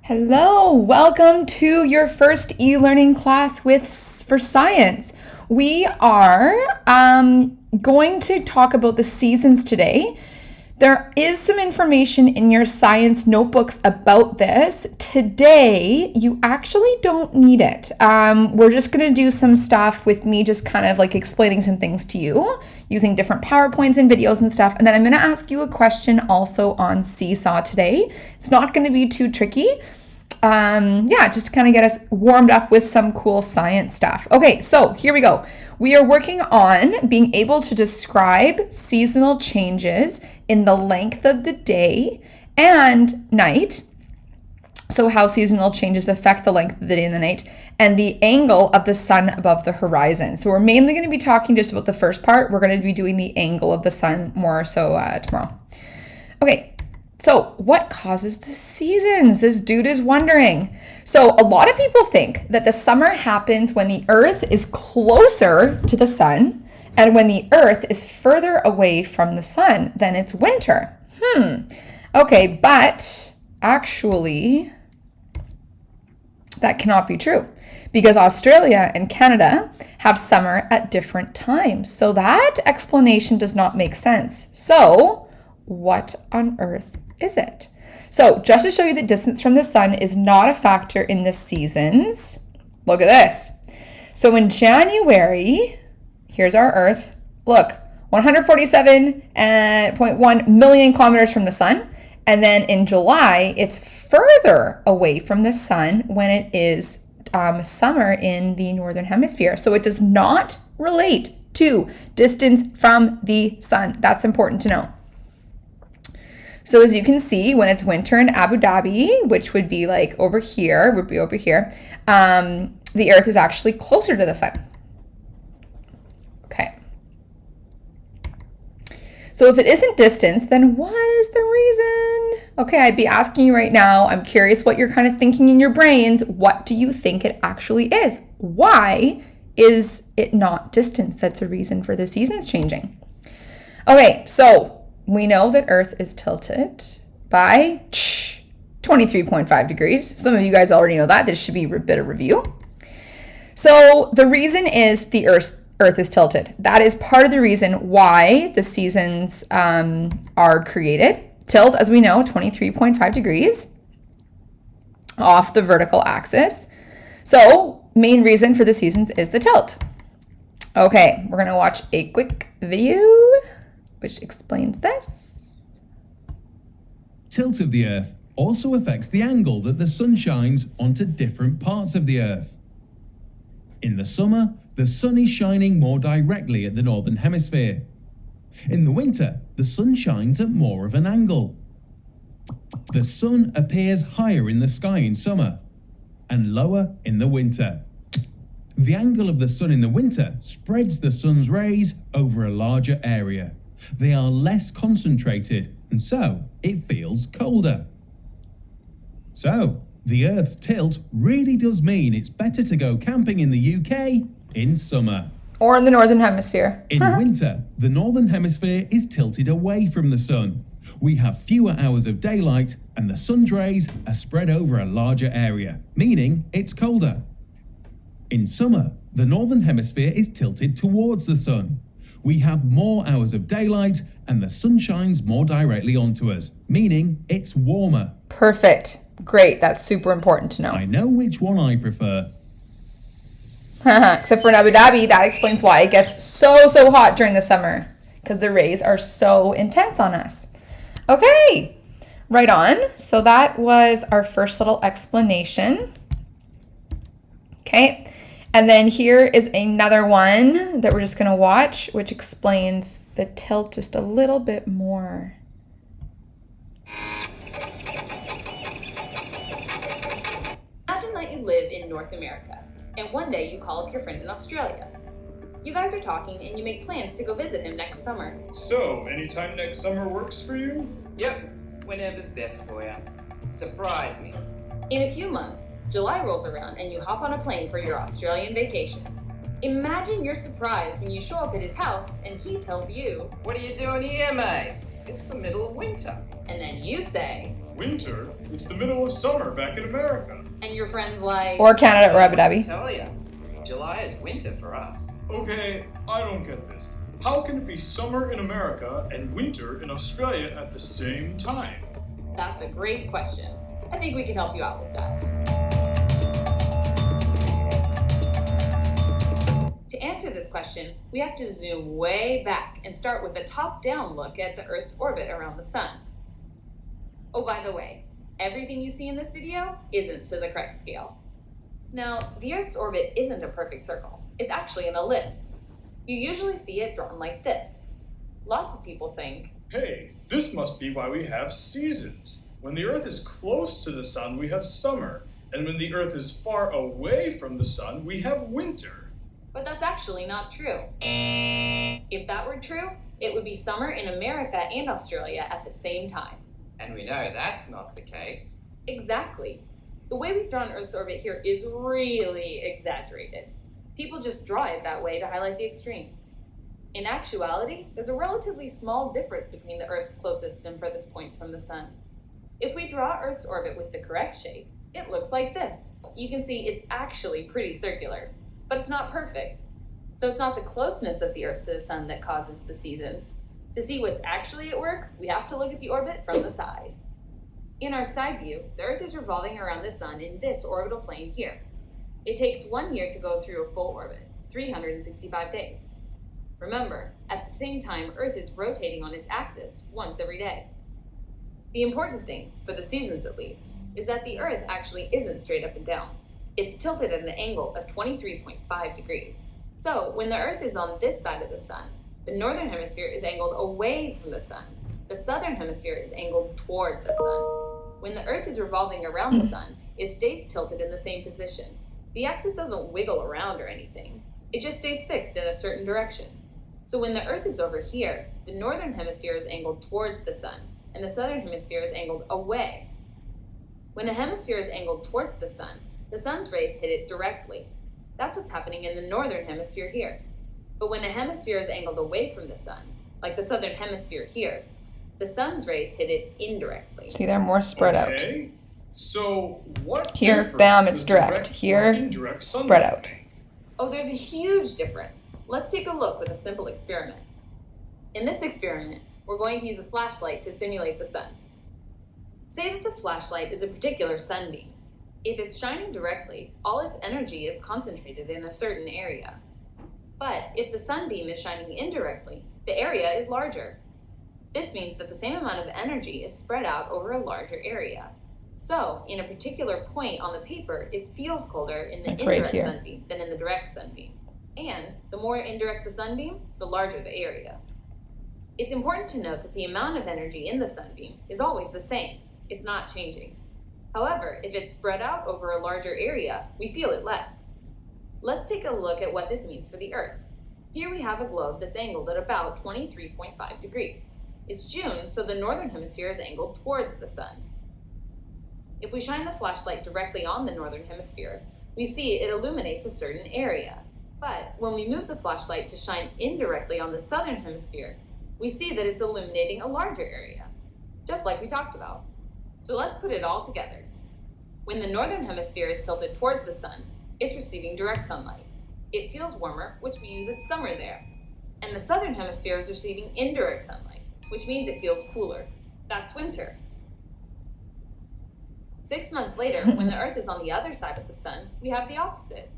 Hello, welcome to your first e-learning class for science. We are going to talk about the seasons today. There is some information in your science notebooks about this. Today, you actually don't need it. We're just going to do some stuff with me just kind of like explaining some things to you using different PowerPoints and videos and stuff. And then I'm going to ask you a question also on Seesaw today. It's not going to be too tricky. Just to kind of get us warmed up with some cool science stuff. Okay, so here we go. We are working on being able to describe seasonal changes in the length of the day and night. So how seasonal changes affect the length of the day and the night, and the angle of the sun above the horizon. So we're mainly going to be talking just about the first part. We're going to be doing the angle of the sun more so tomorrow. Okay. So what causes the seasons? This dude is wondering. So a lot of people think that the summer happens when the earth is closer to the sun and when the earth is further away from the sun, then it's winter. Okay, but actually that cannot be true because Australia and Canada have summer at different times. So that explanation does not make sense. So what on earth is it? So just to show you that distance from the sun is not a factor in the seasons, look at this. So in January, here's our Earth. Look, 147.1 million kilometers from the sun. And then in July, it's further away from the sun when it is summer in the northern hemisphere. So it does not relate to distance from the sun. That's important to know. So as you can see, when it's winter in Abu Dhabi, which would be like over here, the Earth is actually closer to the sun. Okay. So if it isn't distance, then what is the reason? Okay, I'd be asking you right now, I'm curious what you're kind of thinking in your brains. What do you think it actually is? Why is it not distance that's a reason for the seasons changing? Okay, so we know that Earth is tilted by 23.5 degrees. Some of you guys already know that. This should be a bit of review. So the reason is the Earth is tilted. That is part of the reason why the seasons are created. Tilt, as we know, 23.5 degrees off the vertical axis. So main reason for the seasons is the tilt. Okay, we're going to watch a quick video which explains this. Tilt of the Earth also affects the angle that the sun shines onto different parts of the Earth. In the summer, the sun is shining more directly at the northern hemisphere. In the winter, the sun shines at more of an angle. The sun appears higher in the sky in summer and lower in the winter. The angle of the sun in the winter spreads the sun's rays over a larger area. They are less concentrated, and so it feels colder. So, the Earth's tilt really does mean it's better to go camping in the UK in summer. Or in the Northern Hemisphere. In winter, the Northern Hemisphere is tilted away from the sun. We have fewer hours of daylight, and the sun's rays are spread over a larger area, meaning it's colder. In summer, the Northern Hemisphere is tilted towards the sun. We have more hours of daylight and the sun shines more directly onto us, meaning it's warmer. Perfect. Great. That's super important to know. I know which one I prefer. Except for in Abu Dhabi, that explains why it gets so hot during the summer, because the rays are so intense on us. Okay, right on. So that was our first little explanation. Okay. And then here is another one that we're just going to watch, which explains the tilt just a little bit more. Imagine that you live in North America, and one day you call up your friend in Australia. You guys are talking and you make plans to go visit him next summer. So, anytime next summer works for you? Yep, whenever's best for you. Surprise me. In a few months, July rolls around and you hop on a plane for your Australian vacation. Imagine your surprise when you show up at his house and he tells you, "What are you doing here, mate? It's the middle of winter." and then you say, Winter? It's the middle of summer back in America. And your friends like... Or Canada or Abu What to Dhabi. tell ya? July is winter for us. Okay, I don't get this. How can it be summer in America and winter in Australia at the same time? That's a great question. I think we can help you out with that. To answer this question, we have to zoom way back and start with a top-down look at the Earth's orbit around the sun. Oh, by the way, everything you see in this video isn't to the correct scale. Now, the Earth's orbit isn't a perfect circle. It's actually an ellipse. You usually see it drawn like this. Lots of people think, Hey, this must be why we have seasons. When the Earth is close to the sun, we have summer. And when the Earth is far away from the sun, we have winter. but that's actually not true. If that were true, it would be summer in America and Australia at the same time. And we know that's not the case. Exactly. The way we've drawn Earth's orbit here is really exaggerated. People just draw it that way to highlight the extremes. In actuality, there's a relatively small difference between the Earth's closest and furthest points from the sun. If we draw Earth's orbit with the correct shape, it looks like this. You can see it's actually pretty circular, but it's not perfect. So it's not the closeness of the Earth to the sun that causes the seasons. To see what's actually at work, we have to look at the orbit from the side. In our side view, the Earth is revolving around the sun in this orbital plane here. It takes 1 year to go through a full orbit, 365 days. Remember, at the same time, Earth is rotating on its axis once every day. The important thing, for the seasons at least, is that the Earth actually isn't straight up and down. It's tilted at an angle of 23.5 degrees. So, when the Earth is on this side of the sun, the northern hemisphere is angled away from the sun. The southern hemisphere is angled toward the sun. When the Earth is revolving around the sun, it stays tilted in the same position. The axis doesn't wiggle around or anything. It just stays fixed in a certain direction. So when the Earth is over here, the northern hemisphere is angled towards the sun, and the southern hemisphere is angled away. When a hemisphere is angled towards the sun's rays hit it directly. That's what's happening in the northern hemisphere here. But when a hemisphere is angled away from the sun, like the southern hemisphere here, the sun's rays hit it indirectly. See, they're more spread out. Okay. So what Here, difference bam, does it's direct. direct or Here, indirect spread sunlight out. make? Oh, there's a huge difference. Let's take a look with a simple experiment. In this experiment, we're going to use a flashlight to simulate the sun. Say that the flashlight is a particular sunbeam. If it's shining directly, all its energy is concentrated in a certain area. But if the sunbeam is shining indirectly, the area is larger. This means that the same amount of energy is spread out over a larger area. So, in a particular point on the paper, it feels colder in the Like right indirect here. sunbeam than in the direct sunbeam. And the more indirect the sunbeam, the larger the area. It's important to note that the amount of energy in the sunbeam is always the same. It's not changing. However, if it's spread out over a larger area, we feel it less. Let's take a look at what this means for the Earth. Here we have a globe that's angled at about 23.5 degrees. It's June, so the northern hemisphere is angled towards the sun. If we shine the flashlight directly on the northern hemisphere, we see it illuminates a certain area. But when we move the flashlight to shine indirectly on the southern hemisphere, we see that it's illuminating a larger area, just like we talked about. So let's put it all together. When the northern hemisphere is tilted towards the sun, it's receiving direct sunlight. It feels warmer, which means it's summer there. And the southern hemisphere is receiving indirect sunlight, which means it feels cooler. That's winter. 6 months later, when the Earth is on the other side of the sun, we have the opposite.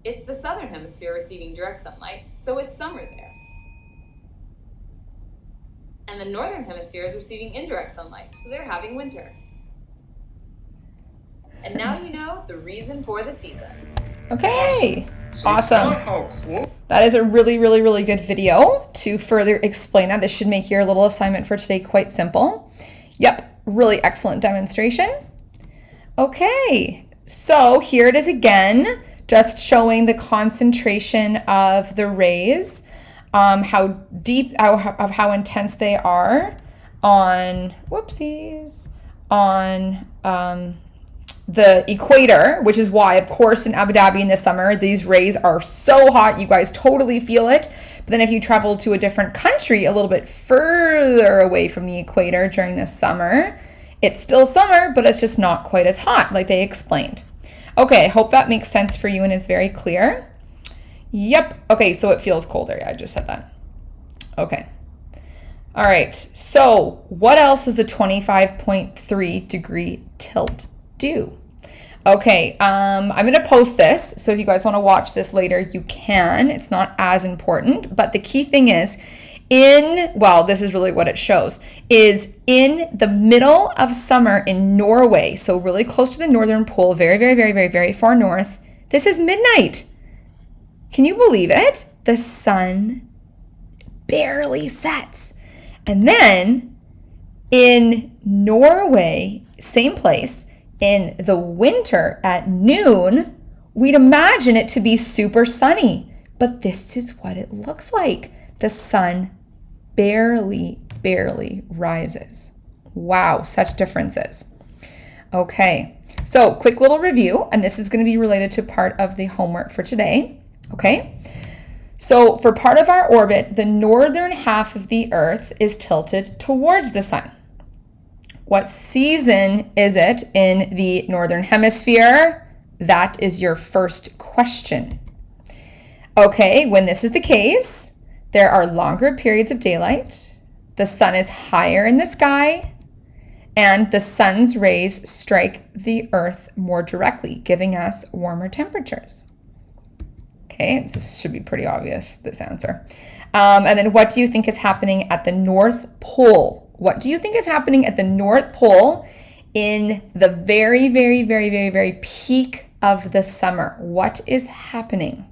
It's the southern hemisphere receiving direct sunlight, so it's summer there. And the northern hemisphere is receiving indirect sunlight, so they're having winter. And now you know the reason for the seasons. Okay. So Awesome. It's not how close That is a really, really, really good video to further explain that. This should make your little assignment for today quite simple. Yep, really excellent demonstration. Okay, so here it is again, just showing the concentration of the rays, how deep, how intense they are on, on the equator, which is why, of course, in Abu Dhabi in the summer, these rays are so hot, you guys totally feel it. But then if you travel to a different country a little bit further away from the equator during the summer, It's still summer, but it's just not quite as hot, like they explained. Okay, I hope that makes sense for you and is very clear. Yep. Okay, so it feels colder. Yeah, I just said that. Okay. All right. So what else does the 25.3 degree tilt do? Okay, I'm going to post this. So if you guys want to watch this later, you can. It's not as important. But the key thing is, this is really what it shows, is in the middle of summer in Norway, so really close to the northern pole, very, very, very, very, very far north, this is midnight. Can you believe it? The sun barely sets. And then in Norway, same place, in the winter at noon, we'd imagine it to be super sunny. But this is what it looks like. The sun barely rises. Wow, such differences. Okay, so quick little review, and this is going to be related to part of the homework for today. Okay, so for part of our orbit, the northern half of the Earth is tilted towards the sun. What season is it in the northern hemisphere? That is your first question. Okay, when this is the case, there are longer periods of daylight, the sun is higher in the sky, and the sun's rays strike the Earth more directly, giving us warmer temperatures. Okay, this should be pretty obvious, this answer. And then what do you think is happening at the North Pole? What do you think is happening at the North Pole in the very, very, very, very, very peak of the summer? What is happening?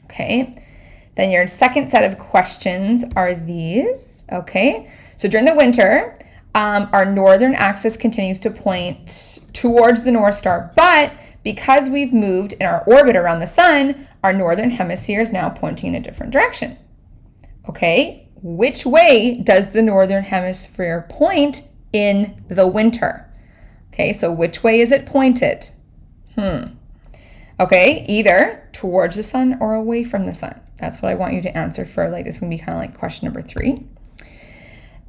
Okay, then your second set of questions are these. Okay, so during the winter, our northern axis continues to point towards the North Star, but because we've moved in our orbit around the sun, our northern hemisphere is now pointing in a different direction. Okay, which way does the northern hemisphere point in the winter? Okay, so which way is it pointed? Okay, either towards the sun or away from the sun. That's what I want you to answer for. Like, this is gonna be kind of like question number 3.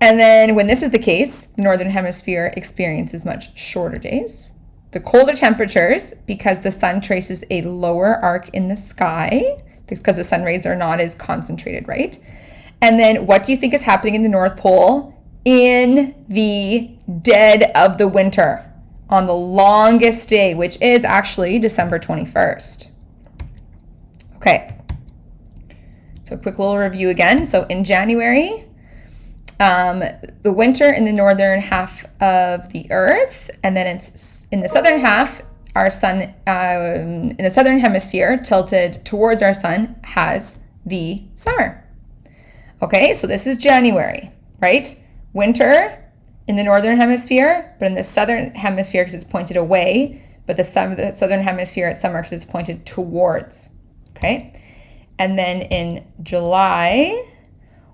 And then when this is the case, the northern hemisphere experiences much shorter days. The colder temperatures, because the sun traces a lower arc in the sky, because the sun rays are not as concentrated, right? And then what do you think is happening in the North Pole in the dead of the winter on the longest day, which is actually December 21st? Okay, so quick little review again. So in January, the winter in the northern half of the Earth, and then it's in the southern half, our sun, in the southern hemisphere, tilted towards our sun, has the summer. Okay, so this is January, right? Winter in the northern hemisphere, but in the southern hemisphere because it's pointed away, but the southern hemisphere at summer because it's pointed towards. Okay, and then in July,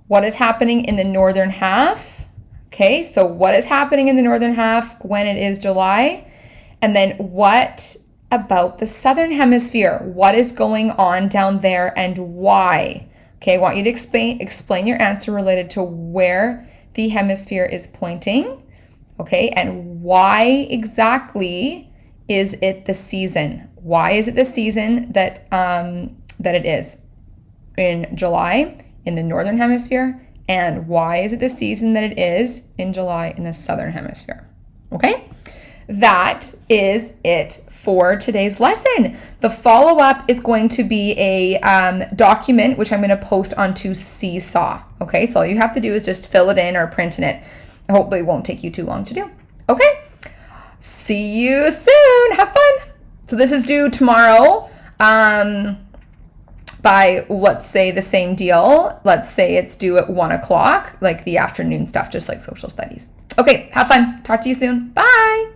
what is happening in the northern half? Okay, so what is happening in the northern half when it is July? And then what about the southern hemisphere? What is going on down there and why? Okay, I want you to explain your answer related to where the hemisphere is pointing. Okay, and why exactly is it the season? Why is it the season that it is in July in the northern hemisphere, and why is it the season that it is in July in the southern hemisphere? Okay, that is it for today's lesson. The follow-up is going to be a document which I'm going to post onto Seesaw. Okay, so all you have to do is just fill it in or print in it. Hopefully it won't take you too long to do. Okay, see you soon. Have fun. So this is due tomorrow. By, let's say, the same deal. Let's say it's due at 1 o'clock, like the afternoon stuff, just like social studies. Okay, have fun. Talk to you soon. Bye.